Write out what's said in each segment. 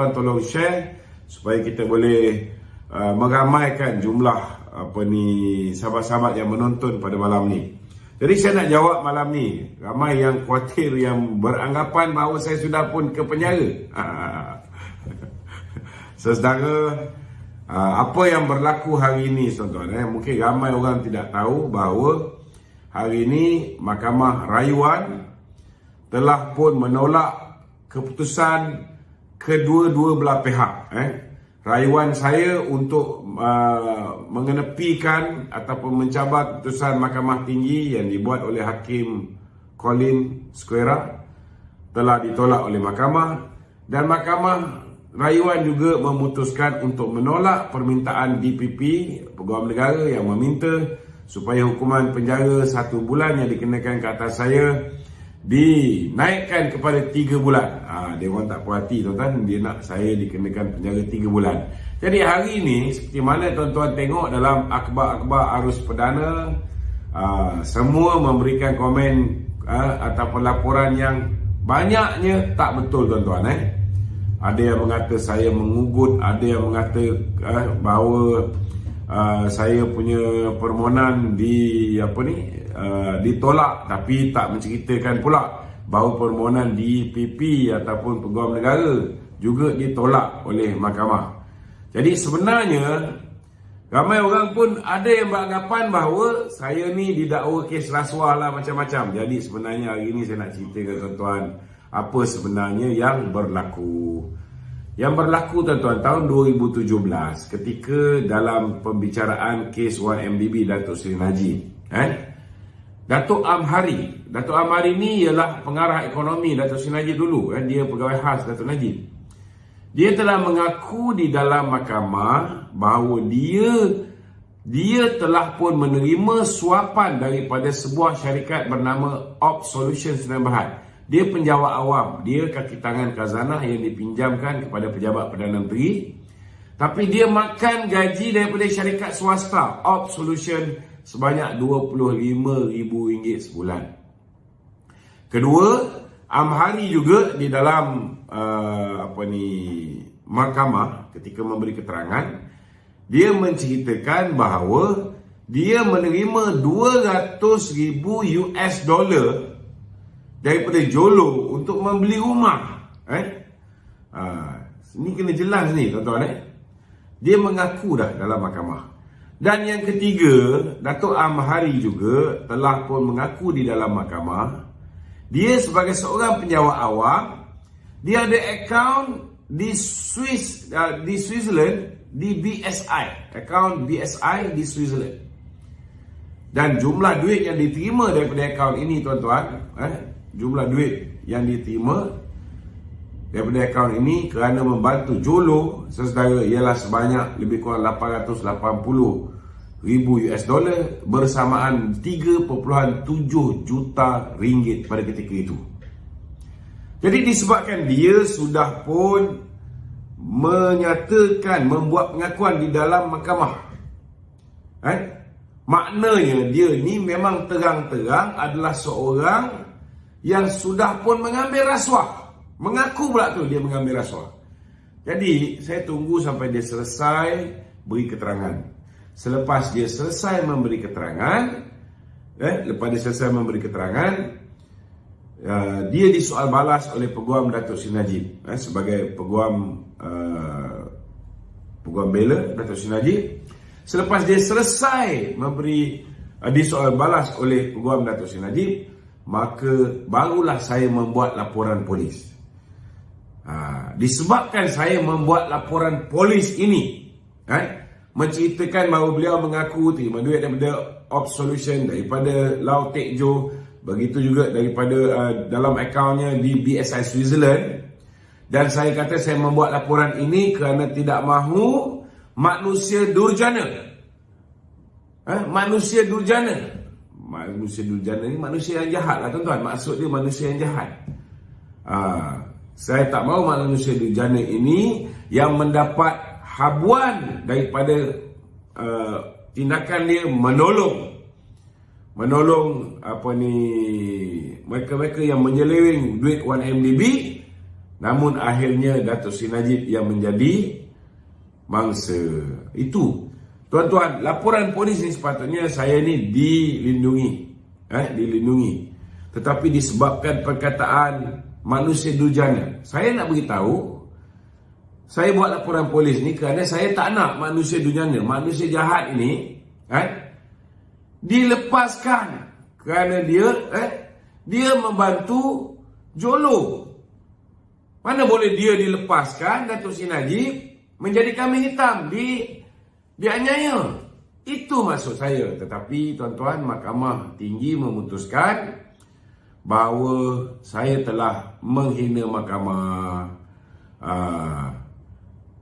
tuan-tuan tolong share supaya kita boleh meramaikan jumlah sahabat-sahabat yang menonton pada malam ni. Jadi saya nak jawab malam ni. Ramai yang khawatir, yang beranggapan bahawa saya sudah pun ke penjara. Saudara, apa yang berlaku hari ini tuan-tuan, mungkin ramai orang tidak tahu bahawa hari ini Mahkamah Rayuan telah pun menolak keputusan kedua-dua belah pihak. Rayuan saya untuk mengenepikan ataupun mencabar keputusan Mahkamah Tinggi yang dibuat oleh Hakim Colin Squera telah ditolak oleh Mahkamah, dan Mahkamah Rayuan juga memutuskan untuk menolak permintaan DPP, Peguam Negara, yang meminta supaya hukuman penjara 1 bulan yang dikenakan ke atas saya dinaikkan kepada 3 bulan. Dia orang tak puas hati tuan-tuan, dia nak saya dikenakan penjara 3 bulan. Jadi hari ini seperti mana tuan-tuan tengok dalam akhbar-akhbar arus perdana, semua memberikan komen ataupun laporan yang banyaknya tak betul tuan-tuan. Ada yang mengata saya mengugut, ada yang mengata bahawa saya punya permohonan ditolak, tapi tak menceritakan pula bahawa permohonan DPP ataupun Peguam Negara juga ditolak oleh mahkamah. Jadi sebenarnya ramai orang pun ada yang beranggapan bahawa saya ni didakwa kes rasuah lah, macam-macam. Jadi sebenarnya hari ini saya nak ceritakan tuan-tuan apa sebenarnya yang berlaku. Yang berlaku tuan-tuan tahun 2017 ketika dalam pembicaraan kes 1MDB Datuk Seri Najib, Datuk Amhari ni ialah pengarah ekonomi Datuk Seri Najib dulu, dia pegawai khas Datuk Najib. Dia telah mengaku di dalam mahkamah bahawa dia telah pun menerima suapan daripada sebuah syarikat bernama Op Solutions Sdn Bhd. Dia penjawat awam, dia kaki tangan khazanah yang dipinjamkan kepada pejabat Perdana Menteri. Tapi dia makan gaji daripada syarikat swasta Op Solution sebanyak RM25,000 sebulan. Kedua, Amhari juga di dalam mahkamah ketika memberi keterangan, dia menceritakan bahawa dia menerima $200,000 daripada Jolo untuk membeli rumah. Ini kena jelas ni tuan-tuan. Dia mengaku dah dalam mahkamah. Dan yang ketiga, Datuk Amhari juga telah pun mengaku di dalam mahkamah, dia sebagai seorang penjawat awam, dia ada akaun di Switzerland, di BSI, akaun BSI di Switzerland. Dan jumlah duit yang diterima daripada akaun ini tuan-tuan, jumlah duit yang diterima daripada akaun ini kerana membantu Jolo sesaudara ialah sebanyak lebih kurang $880,000 bersamaan 3.7 juta ringgit pada ketika itu. Jadi disebabkan dia sudah pun menyatakan, membuat pengakuan di dalam mahkamah, maknanya dia ni memang terang-terang adalah seorang yang sudah pun mengambil rasuah. Mengaku pula tu dia mengambil rasuah. Jadi saya tunggu sampai dia selesai beri keterangan. Selepas dia selesai memberi keterangan, dia disoal balas oleh Peguam Datuk Seri Najib, sebagai Peguam bela Datuk Seri Najib. Selepas dia selesai memberi disoal balas oleh Peguam Datuk Seri Najib, maka barulah saya membuat laporan polis. Disebabkan saya membuat laporan polis ini, menceritakan bahawa beliau mengaku terima duit daripada Op Solution, daripada Lau Tek Jo, begitu juga daripada dalam akaunnya di BSI Switzerland. Dan saya kata saya membuat laporan ini kerana tidak mahu manusia durjana. Manusia durjana ni manusia yang jahat lah tuan-tuan. Maksud dia manusia yang jahat. Saya tak mahu manusia durjana ini yang mendapat habuan daripada tindakan dia menolong mereka-mereka yang menyeleweng duit 1MDB Namun akhirnya Datuk Seri Najib yang menjadi mangsa. Itu, tuan-tuan, laporan polis ni sepatutnya saya ni dilindungi. Tetapi disebabkan perkataan manusia durjana, saya nak beritahu, saya buat laporan polis ni kerana saya tak nak manusia durjana, manusia jahat ini dilepaskan kerana dia membantu Jolo. Mana boleh dia dilepaskan, Datuk Seri Najib menjadi kambing hitam, dianiaya. Itu maksud saya. Tetapi tuan-tuan, Mahkamah Tinggi memutuskan bahawa saya telah menghina mahkamah.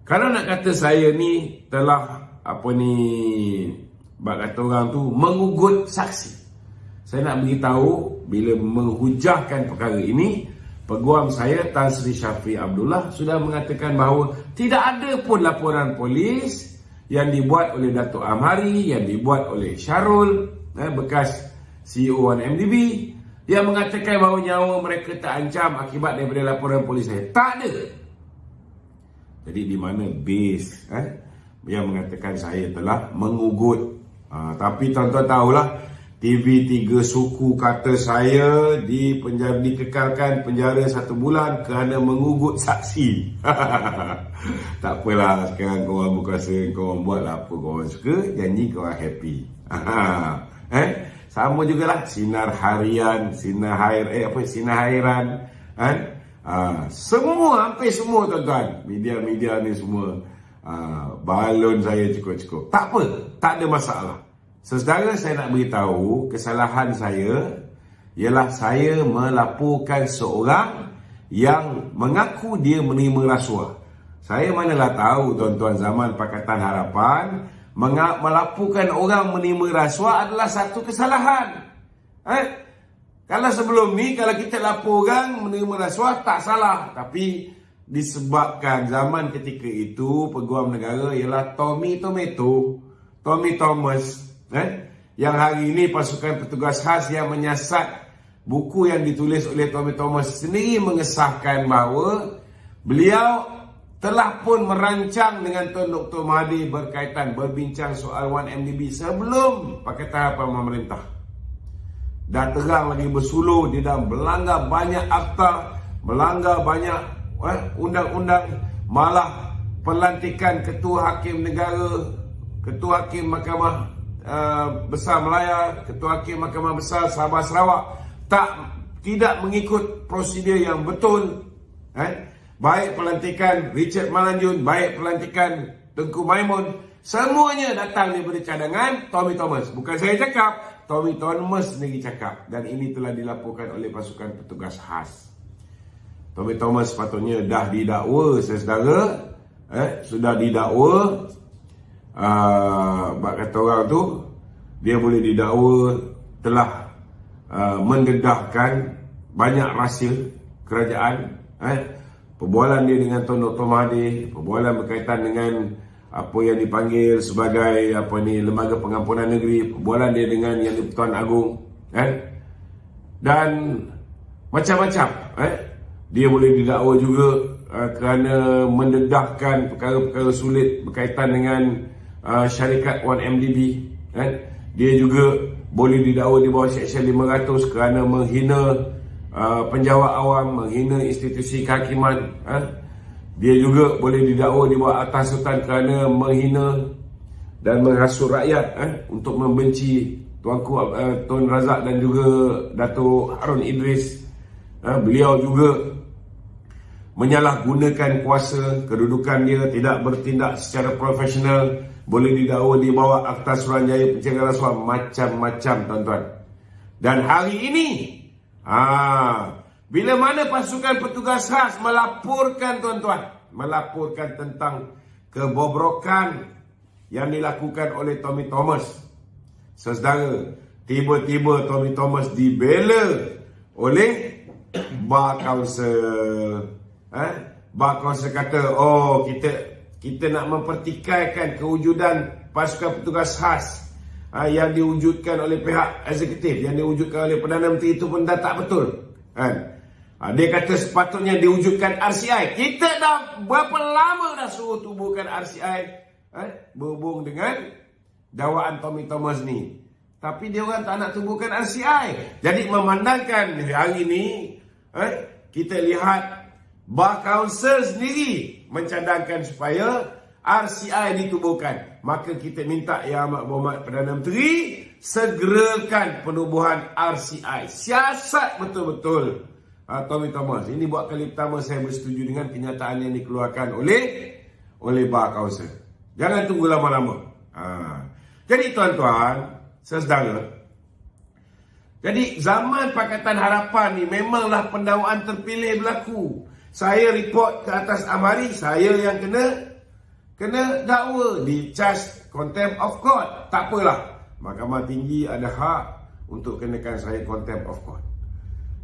Kalau nak kata saya ni telah kata orang tu mengugut saksi, saya nak beritahu, bila menghujahkan perkara ini, peguam saya Tan Sri Shafie Abdullah sudah mengatakan bahawa tidak ada pun laporan polis yang dibuat oleh Datuk Amhari, yang dibuat oleh Syarul, bekas CEO 1MDB, yang mengatakan bahawa nyawa mereka terancam akibat daripada laporan polis saya. Tak ada. Jadi di mana base yang mengatakan saya telah mengugut? Tapi tuan-tuan tahulah, TV3 Suku kata saya dikekalkan penjara 1 bulan kerana mengugut saksi. Tak apalah, sekarang korang berkuasa, korang buatlah apa korang suka, janji korang happy. Sama jugalah Sinar Harian, Sinar Hairan, semua, hampir semua tuan-tuan, media-media ni semua balon saya cukup-cukup. Tak apa, tak ada masalah. Saudara, saya nak beritahu, kesalahan saya ialah saya melaporkan seorang yang mengaku dia menerima rasuah. Saya manalah tahu tuan-tuan, zaman Pakatan Harapan, melaporkan orang menerima rasuah adalah satu kesalahan. Kalau sebelum ni, kalau kita lapor orang menerima rasuah, tak salah. Tapi disebabkan zaman ketika itu Peguam Negara ialah Tommy Thomas, yang hari ini pasukan petugas khas yang menyiasat buku yang ditulis oleh Tommy Thomas sendiri mengesahkan bahawa beliau telah pun merancang dengan Tun Dr. Mahathir berbincang soal 1MDB sebelum Pakatan Harapan memerintah. Dah terang lagi bersuluh di dalam melanggar banyak akta, melanggar banyak undang-undang, malah pelantikan Ketua Hakim Negara, Ketua Hakim Mahkamah Besar Melaya, Ketua Hakim Mahkamah Besar Sabah Sarawak tidak mengikut prosedur yang betul. Baik pelantikan Richard Malanjun, baik pelantikan Tengku Maimun, semuanya datang daripada cadangan Tommy Thomas. Bukan saya cakap, Tommy Thomas sendiri cakap. Dan ini telah dilaporkan oleh pasukan petugas khas. Tommy Thomas sepatutnya dah didakwa, saudara. Sudah didakwa. Kata orang tu, dia boleh didakwa telah mendedahkan banyak rahsia kerajaan. Perbualan dia dengan Tun Dr. Mahathir, perbualan berkaitan dengan apa yang dipanggil sebagai Lembaga Pengampunan Negeri, perbualan dia dengan Yang di-Pertuan Agong, dan macam-macam. Dia boleh didakwa juga kerana mendedahkan perkara-perkara sulit berkaitan dengan syarikat 1MDB. Dia juga boleh didakwa di bawah Seksyen 500 kerana menghina penjawat awam, menghina institusi kehakiman. Dia juga boleh didakwa di bawah Atas Sultan kerana menghina dan menghasut rakyat untuk membenci Tuanku Tun Razak dan juga Dato' Harun Idris. Beliau juga menyalahgunakan kuasa, kedudukan dia, tidak bertindak secara profesional, boleh didakwa di bawah Akta Suruhanjaya Pencegahan Rasuah, macam-macam tuan-tuan. Dan hari ini, bila mana pasukan petugas khas melaporkan tuan-tuan, melaporkan tentang kebobrokan yang dilakukan oleh Tommy Thomas, saudara, tiba-tiba Tommy Thomas dibela oleh Bar Council. Bar Council kata, kita nak mempertikaikan kewujudan pasukan petugas khas yang diwujudkan oleh pihak eksekutif, yang diwujudkan oleh Perdana Menteri, itu pun dah tak betul. Dia kata sepatutnya diwujudkan RCI. Kita dah berapa lama dah suruh tubuhkan RCI berhubung dengan dakwaan Tommy Thomas ni. Tapi dia orang tak nak tubuhkan RCI. Jadi memandangkan hari ni kita lihat Bar Council sendiri mencadangkan supaya RCI ditubuhkan. Maka kita minta Yang Amat Berhormat Perdana Menteri segerakan penubuhan RCI. Siasat betul-betul Tommy Thomas. Ini buat kali pertama saya bersetuju dengan kenyataan yang dikeluarkan oleh Bar Council. Jangan tunggu lama-lama. Jadi tuan-tuan, saudara, jadi zaman Pakatan Harapan ni memanglah pendakwaan terpilih berlaku. Saya report ke atas Amari, saya yang kena dakwa, di charge contempt of court. Tak apalah, Mahkamah Tinggi ada hak untuk kenakan saya contempt of court.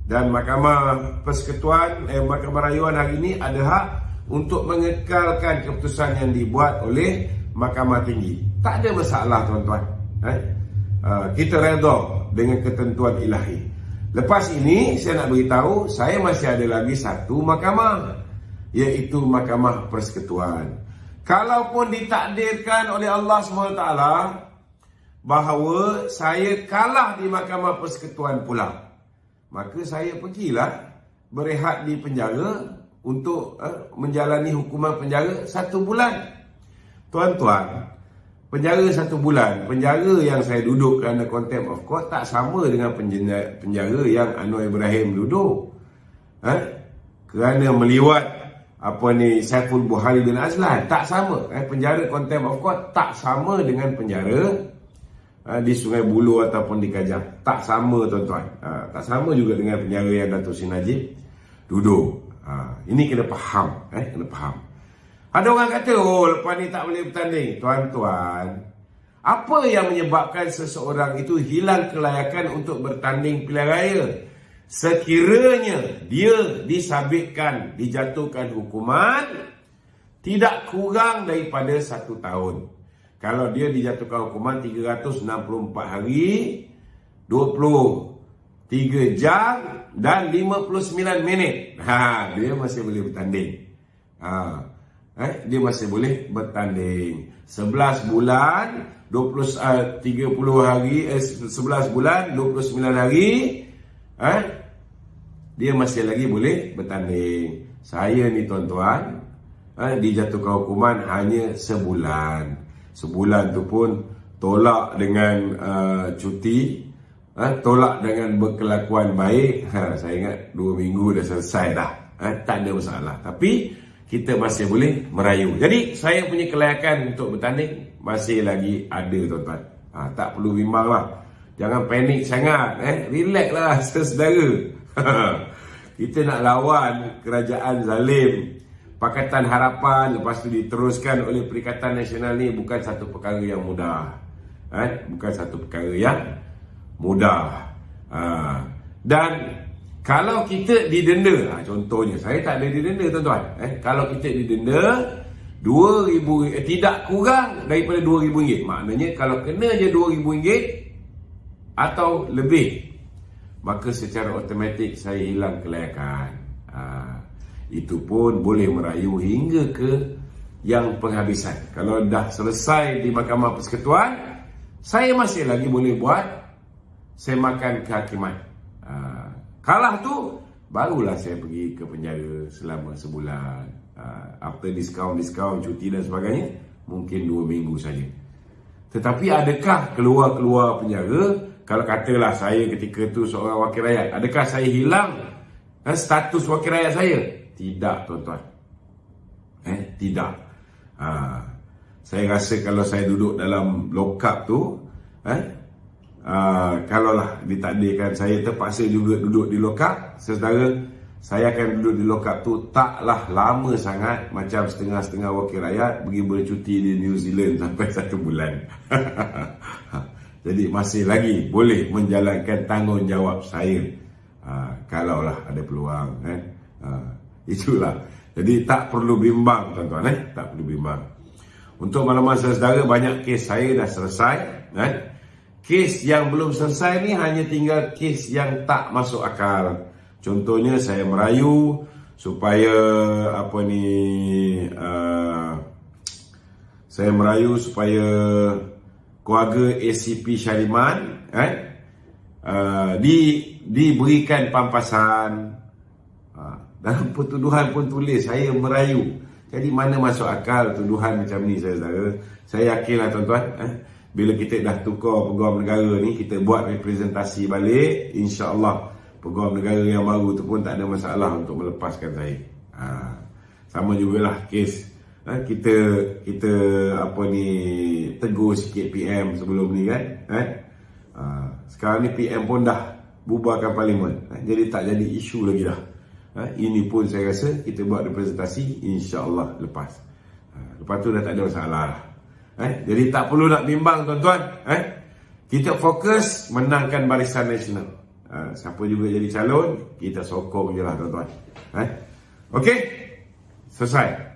Dan Mahkamah Persekutuan, Mahkamah Rayuan hari ini ada hak untuk mengekalkan keputusan yang dibuat oleh Mahkamah Tinggi. Tak ada masalah tuan-tuan. Kita redha dengan ketentuan ilahi. Lepas ini saya nak beritahu, saya masih ada lagi satu mahkamah, iaitu Mahkamah Persekutuan. Kalaupun ditakdirkan oleh Allah SWT bahawa saya kalah di Mahkamah Persekutuan pula, maka saya pergilah berehat di penjara untuk menjalani hukuman penjara 1 bulan. Tuan-tuan, penjara 1 bulan, penjara yang saya duduk kerana contempt of court tak sama dengan penjara yang Anwar Ibrahim duduk. Kerana meliwat Saiful Buhari bin Azlan, tak sama. Penjara contempt of court tak sama dengan penjara di Sungai Buloh ataupun di Kajang. Tak sama tuan-tuan. Tak sama juga dengan penjara yang Datuk Seri Najib duduk. Ini kena faham. Kena faham. Ada orang kata, lepas ni tak boleh bertanding. Tuan-tuan, apa yang menyebabkan seseorang itu hilang kelayakan untuk bertanding pilihan raya? Sekiranya dia disabitkan, dijatuhkan hukuman tidak kurang daripada 1 tahun. Kalau dia dijatuhkan hukuman 364 hari, 23 jam dan 59 minit, dia masih boleh bertanding. Dia masih boleh bertanding. 11 bulan 30 hari 11 bulan 29 hari, dia masih lagi boleh bertanding. Saya ni tuan-tuan, dijatuhkan hukuman hanya sebulan. Sebulan tu pun tolak dengan cuti, tolak dengan berkelakuan baik. Saya ingat 2 minggu dah selesai dah. Tak ada masalah. Tapi kita masih boleh merayu. Jadi saya punya kelayakan untuk bertanding masih lagi ada tuan-tuan. Tak perlu bimbang lah. Jangan panik sangat. Relax lah saudara. Kita nak lawan kerajaan zalim, Pakatan Harapan, lepas tu diteruskan oleh Perikatan Nasional ni, bukan satu perkara yang mudah. Bukan satu perkara yang mudah. Dan kalau kita didenda, contohnya saya tak ada didenda tuan-tuan. Kalau kita didenda RM2,000, tidak kurang daripada RM2,000. Maknanya kalau kena je RM2,000 atau lebih, maka secara automatik saya hilang kelayakan. Itu pun boleh merayu hingga ke yang penghabisan. Kalau dah selesai di Mahkamah Persekutuan, saya masih lagi boleh buat semakan kehakiman. Kalah tu, barulah saya pergi ke penjara selama sebulan. After diskaun, cuti dan sebagainya, mungkin 2 minggu saja. Tetapi adakah keluar penjara, kalau katalah saya ketika tu seorang wakil rakyat, adakah saya hilang status wakil rakyat saya? Tidak tuan-tuan. Tidak. Saya rasa kalau saya duduk dalam lock-up tu, kalaulah ditakdirkan saya terpaksa juga duduk di lock-up, saudara, saya akan duduk di lock-up tu taklah lama sangat, macam setengah-setengah wakil rakyat pergi bercuti di New Zealand sampai 1 bulan. Jadi masih lagi boleh menjalankan tanggungjawab saya, kalaulah ada peluang. Itulah. Jadi tak perlu bimbang tuan-tuan. Tak perlu bimbang. Untuk makluman saudara, banyak kes saya dah selesai. Kes yang belum selesai ni hanya tinggal kes yang tak masuk akal. Contohnya saya merayu supaya saya merayu supaya keluarga ACP Syariman diberikan pampasan. Dalam pertuduhan pun tulis saya merayu. Jadi mana masuk akal tuduhan macam ni, saudara? Saya yakinlah tuan-tuan, bila kita dah tukar peguam negara ni, kita buat representasi balik, insya-Allah peguam negara yang baru tu pun tak ada masalah untuk melepaskan saya. Sama jugalah kes kita tegur sikit PM sebelum ni kan. Sekarang ni PM pun dah bubarkan parlimen. Jadi tak jadi isu lagi dah. Ini pun saya rasa kita buat representasi, insya-Allah lepas. Lepas tu dah tak ada masalah lah. Jadi tak perlu nak bimbang tuan-tuan. Kita fokus menangkan Barisan Nasional. Siapa juga jadi calon, kita sokong je lah tuan-tuan. Okey, selesai.